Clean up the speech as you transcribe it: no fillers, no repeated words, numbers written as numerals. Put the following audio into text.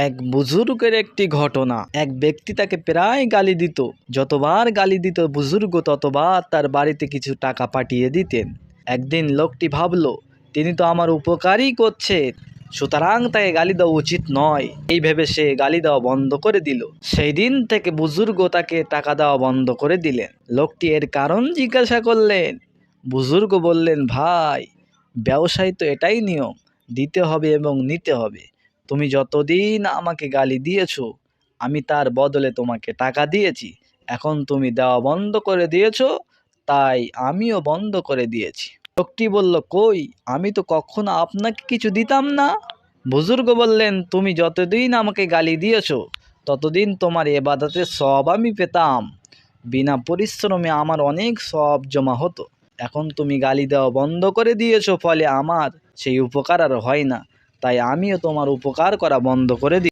এক বুজুর্গের একটি ঘটনা। এক ব্যক্তি তাকে প্রায় গালি দিত। যতবার গালি দিত বুজুর্গ ততবার তার বাড়িতে কিছু টাকা পাঠিয়ে দিতেন। একদিন লোকটি ভাবল, তিনি তো আমার উপকারই করছে, সুতরাং তাকে গালি দেওয়া উচিত নয়। এই ভেবে সে গালি দেওয়া বন্ধ করে দিল। সেই দিন থেকে বুজুর্গ তাকে টাকা দেওয়া বন্ধ করে দিলেন। লোকটি এর কারণ জিজ্ঞাসা করলেন। বুজুর্গ বললেন, ভাই, ব্যবসায় তো এটাই নিয়ম, দিতে হবে এবং নিতে হবে। তুমি যতদিন আমাকে গালি দিয়েছো, আমি তার বদলে তোমাকে টাকা দিয়েছি। এখন তুমি দেওয়া বন্ধ করে দিয়েছো, তাই আমিও বন্ধ করে দিয়েছি। লোকটি বলল, কই, আমি তো কখনো আপনাকে কিছু দিতাম না। বুজুর্গ বললেন, তুমি যতদিন আমাকে গালি দিয়েছো ততদিন তোমার ইবাদতের সওয়াব আমি পেতাম। বিনা পরিশ্রমে আমার অনেক সওয়াব জমা হতো। এখন তুমি গালি দেওয়া বন্ধ করে দিয়েছো, ফলে আমার সেই উপকার আর হয় না, তাই আমিও তোমার উপকার করা বন্ধ করে দিই।